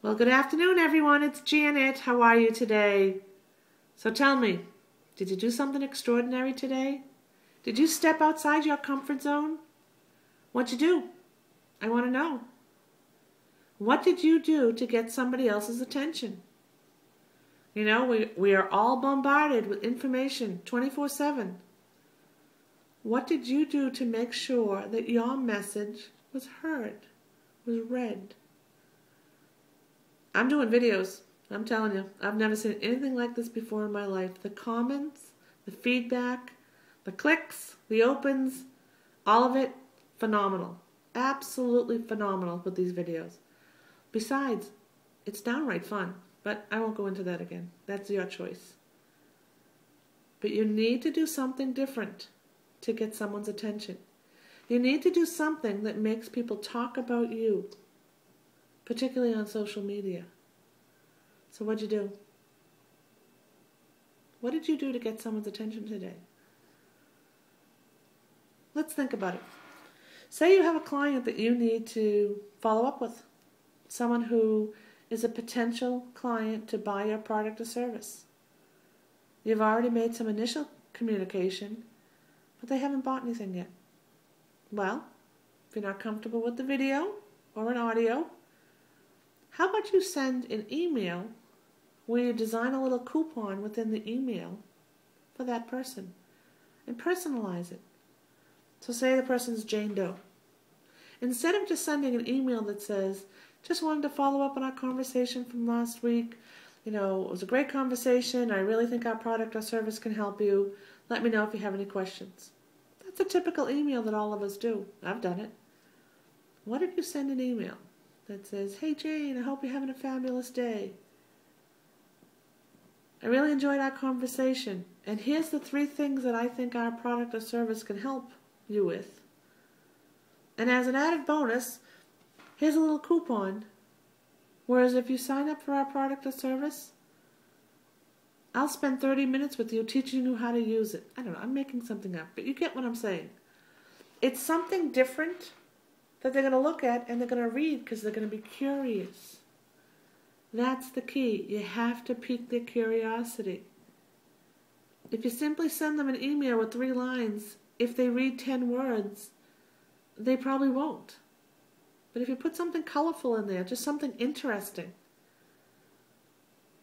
Well, good afternoon, everyone. It's Janet. How are you today? So tell me, did you do something extraordinary today? Did you step outside your comfort zone? What'd you do? I want to know. What did you do to get somebody else's attention? You know, we are all bombarded with information 24/7. What did you do to make sure that your message was heard, was read? I'm doing videos. I'm telling you, I've never seen anything like this before in my life. The comments, the feedback, the clicks, the opens, all of it, phenomenal. Absolutely phenomenal with these videos. Besides, it's downright fun, but I won't go into that again. That's your choice. But you need to do something different to get someone's attention. You need to do something that makes people talk about you, particularly on social media. So what'd you do? What did you do to get someone's attention today? Let's think about it. Say you have a client that you need to follow up with. Someone who is a potential client to buy your product or service. You've already made some initial communication, but they haven't bought anything yet. Well, if you're not comfortable with the video or an audio, how about you send an email where you design a little coupon within the email for that person and personalize it. So say the person's Jane Doe. Instead of just sending an email that says, just wanted to follow up on our conversation from last week. You know, it was a great conversation. I really think our product or service can help you. Let me know if you have any questions. That's a typical email that all of us do. I've done it. What if you send an email that says, hey Jane, I hope you're having a fabulous day. I really enjoyed our conversation, and here's the 3 things that I think our product or service can help you with. And as an added bonus, here's a little coupon, whereas if you sign up for our product or service, I'll spend 30 minutes with you teaching you how to use it. I don't know, I'm making something up, but you get what I'm saying. It's something different that they're going to look at and they're going to read because they're going to be curious. That's the key. You have to pique their curiosity. If you simply send them an email with 3 lines, if they read 10 words, they probably won't. But if you put something colorful in there, just something interesting,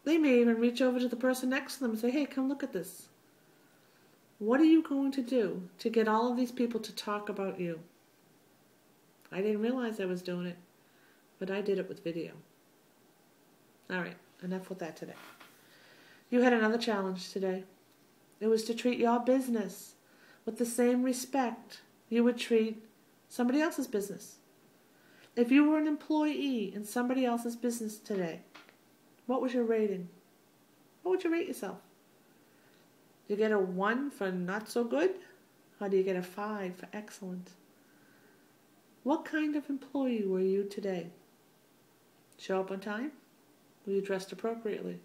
they may even reach over to the person next to them and say, hey, come look at this. What are you going to do to get all of these people to talk about you? I didn't realize I was doing it, but I did it with video. All right, enough with that today. You had another challenge today. It was to treat your business with the same respect you would treat somebody else's business. If you were an employee in somebody else's business today, what was your rating? What would you rate yourself? Do you get a 1 for not so good? Or do you get a 5 for excellent? What kind of employee were you today? Show up on time? Were you dressed appropriately?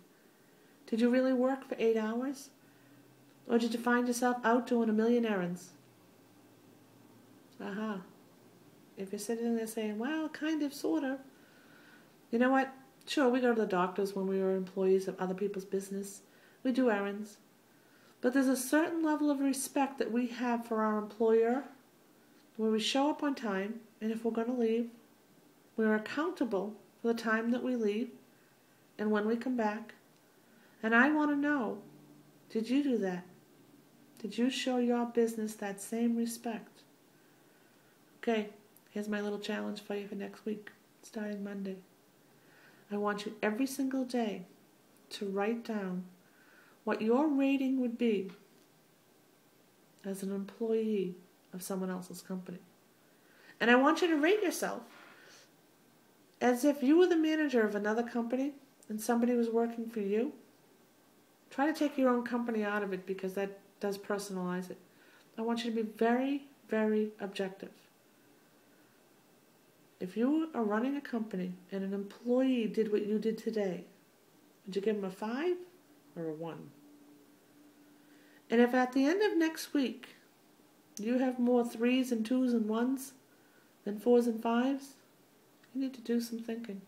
Did you really work for 8 hours? Or did you find yourself out doing a million errands? Aha. If you're sitting there saying, well, kind of, sort of. You know what? Sure, we go to the doctors when we were employees of other people's business. We do errands. But there's a certain level of respect that we have for our employer where we show up on time, and if we're going to leave, we're accountable for the time that we leave and when we come back. And I want to know, did you do that? Did you show your business that same respect? Okay, here's my little challenge for you for next week, starting Monday. I want you every single day to write down what your rating would be as an employee of someone else's company. And I want you to rate yourself as if you were the manager of another company and somebody was working for you. Try to take your own company out of it because that does personalize it. I want you to be very, very objective. If you are running a company and an employee did what you did today, would you give them a 5 or a 1? And if at the end of next week you have more 3s and 2s and 1s than 4s and 5s, you need to do some thinking.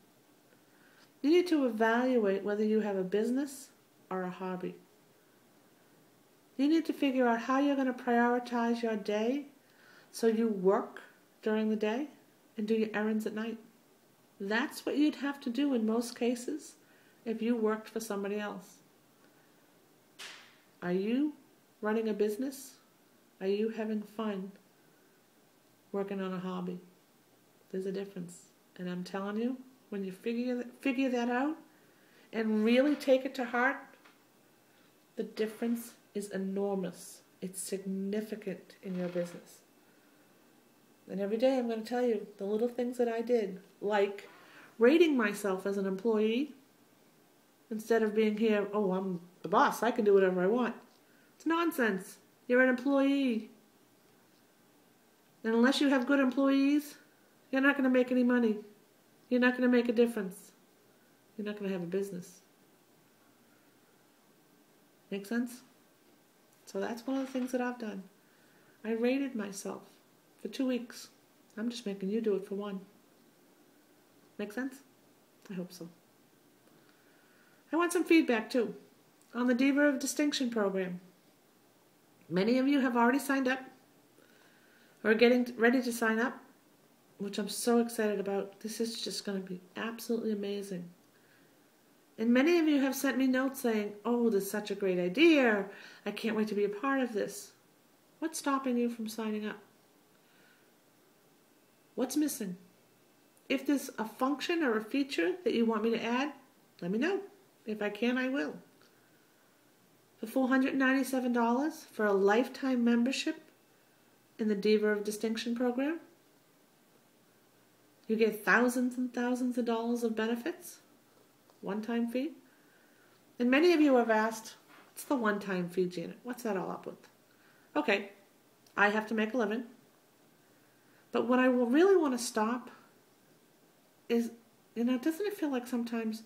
You need to evaluate whether you have a business or a hobby. You need to figure out how you're going to prioritize your day so you work during the day and do your errands at night. That's what you'd have to do in most cases if you worked for somebody else. Are you running a business? Are you having fun working on a hobby? There's a difference. And I'm telling you, when you figure that out and really take it to heart, the difference is enormous. It's significant in your business. And every day I'm going to tell you the little things that I did, like rating myself as an employee instead of being here, oh, I'm the boss, I can do whatever I want. It's nonsense. You're an employee. And unless you have good employees, you're not going to make any money. You're not going to make a difference. You're not going to have a business. Make sense? So that's one of the things that I've done. I rated myself for 2 weeks. I'm just making you do it for 1. Make sense? I hope so. I want some feedback too on the Diva of Distinction program. Many of you have already signed up or are getting ready to sign up, which I'm so excited about. This is just going to be absolutely amazing. And many of you have sent me notes saying, oh, this is such a great idea. I can't wait to be a part of this. What's stopping you from signing up? What's missing? If there's a function or a feature that you want me to add, let me know. If I can, I will. For $497 for a lifetime membership in the Diva of Distinction program, you get thousands and thousands of dollars of benefits, one-time fee. And many of you have asked, what's the one-time fee, Janet? What's that all up with? Okay, I have to make a living. But what I will really want to stop is, doesn't it feel like sometimes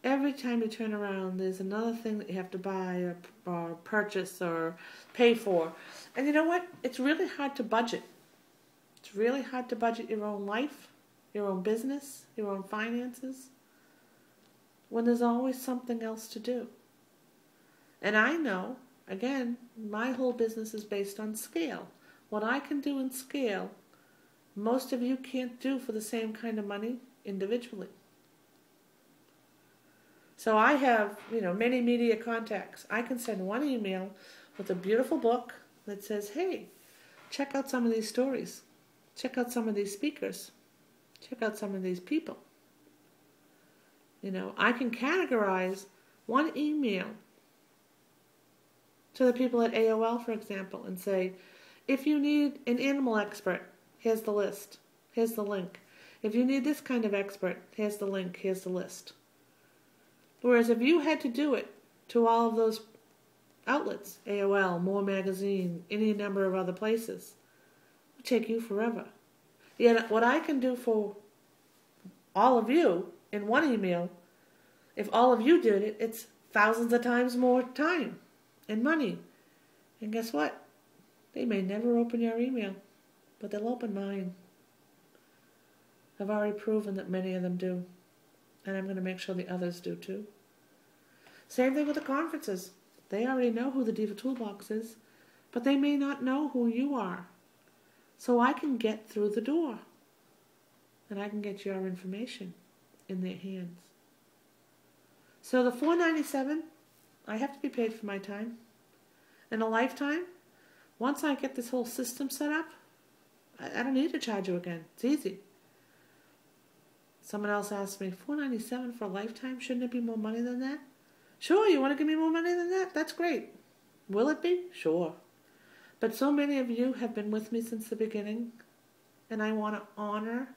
every time you turn around, there's another thing that you have to buy or purchase or pay for? And you know what? It's really hard to budget. It's really hard to budget your own life, your own business, your own finances, when there's always something else to do. And I know, again, my whole business is based on scale. What I can do in scale, most of you can't do for the same kind of money individually. So I have, many media contacts. I can send one email with a beautiful book that says, hey, check out some of these stories. Check out some of these speakers. Check out some of these people. I can categorize one email to the people at AOL, for example, and say, if you need an animal expert, here's the list. Here's the link. If you need this kind of expert, here's the link. Here's the list. Whereas if you had to do it to all of those outlets, AOL, More Magazine, any number of other places, it would take you forever. Yet what I can do for all of you in one email, if all of you did it, it's thousands of times more time and money. And guess what? They may never open your email, but they'll open mine. I've already proven that many of them do. And I'm going to make sure the others do too. Same thing with the conferences. They already know who the Diva Toolbox is, but they may not know who you are. So I can get through the door. And I can get your information in their hands. So the $497, I have to be paid for my time. In a lifetime, once I get this whole system set up, I don't need to charge you again. It's easy. Someone else asked me, $497 for a lifetime? Shouldn't it be more money than that? Sure, you want to give me more money than that? That's great. Will it be? Sure. But so many of you have been with me since the beginning, and I want to honor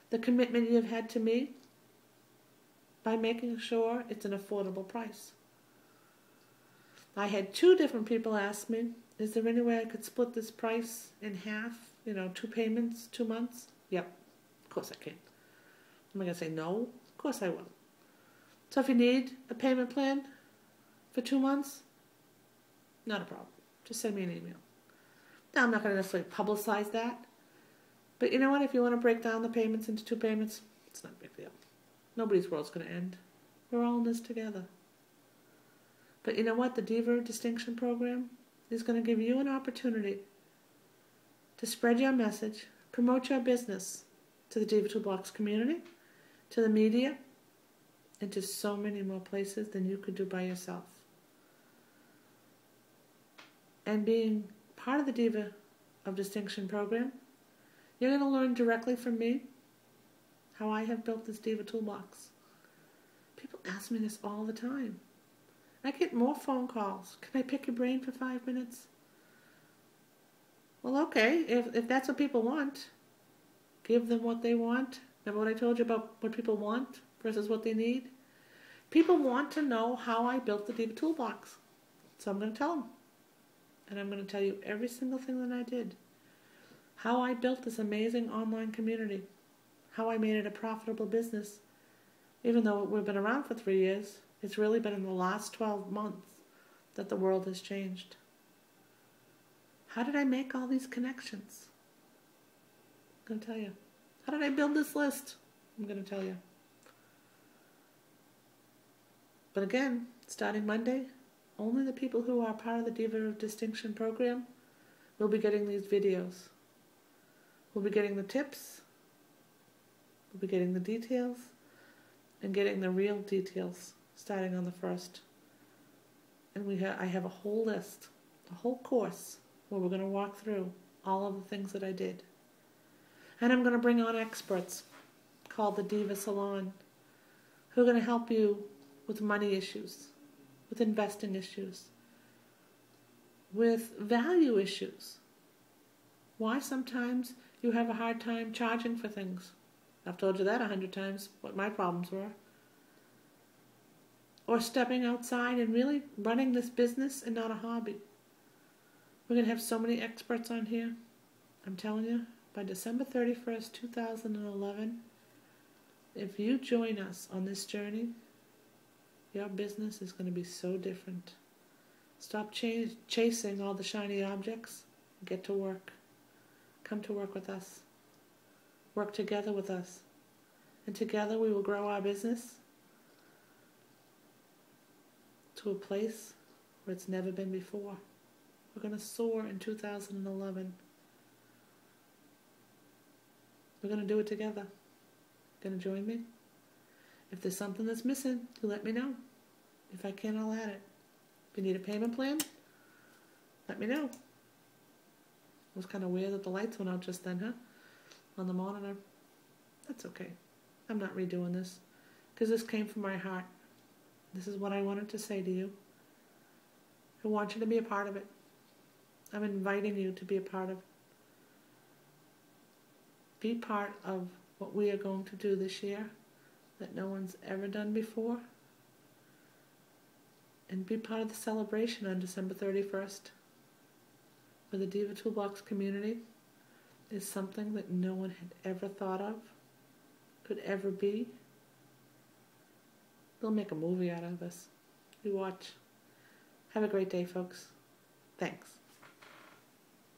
the commitment you've had to me by making sure it's an affordable price. I had 2 different people ask me, is there any way I could split this price in half? 2 payments, 2 months? Yep, of course I can. Am I going to say no? Of course I will. So if you need a payment plan for 2 months, not a problem. Just send me an email. Now, I'm not going to necessarily publicize that. But you know what? If you want to break down the payments into 2 payments, it's not a big deal. Nobody's world's going to end. We're all in this together. But you know what? The Diva Distinction Program is going to give you an opportunity to spread your message, promote your business to the Diva Toolbox community, to the media, and to so many more places than you could do by yourself. And being part of the Diva of Distinction program, you're going to learn directly from me how I have built this Diva Toolbox. People ask me this all the time. I get more phone calls. Can I pick your brain for 5 minutes? Well, okay, if that's what people want, give them what they want. Remember what I told you about what people want versus what they need? People want to know how I built the Diva Toolbox. So I'm going to tell them. And I'm going to tell you every single thing that I did. How I built this amazing online community. How I made it a profitable business. Even though we've been around for 3 years, it's really been in the last 12 months that the world has changed. How did I make all these connections? I'm going to tell you. How did I build this list? I'm going to tell you. But again, starting Monday, only the people who are part of the Diva of Distinction program will be getting these videos. We'll be getting the tips, we'll be getting the details, and getting the real details starting on the 1st. And I have a whole list, a whole course, where we're going to walk through all of the things that I did. And I'm going to bring on experts called the Diva Salon, who are going to help you with money issues, with investing issues, with value issues. Why sometimes you have a hard time charging for things. I've told you that 100 times, what my problems were. Or stepping outside and really running this business and not a hobby. We're going to have so many experts on here. I'm telling you, by December 31st, 2011, if you join us on this journey, your business is going to be so different. Stop chasing all the shiny objects. Get to work. Come to work with us. Work together with us. And together we will grow our business to a place where it's never been before. We're going to soar in 2011. We're going to do it together. Going to join me? If there's something that's missing, you let me know. If I can, I'll add it. If you need a payment plan, let me know. It was kind of weird that the lights went out just then, huh? On the monitor. That's okay. I'm not redoing this, because this came from my heart. This is what I wanted to say to you. I want you to be a part of it. I'm inviting you to be a part of it. Be part of what we are going to do this year that no one's ever done before. And be part of the celebration on December 31st. For the Diva Toolbox community is something that no one had ever thought of, could ever be. They'll make a movie out of us. You watch. Have a great day, folks. Thanks.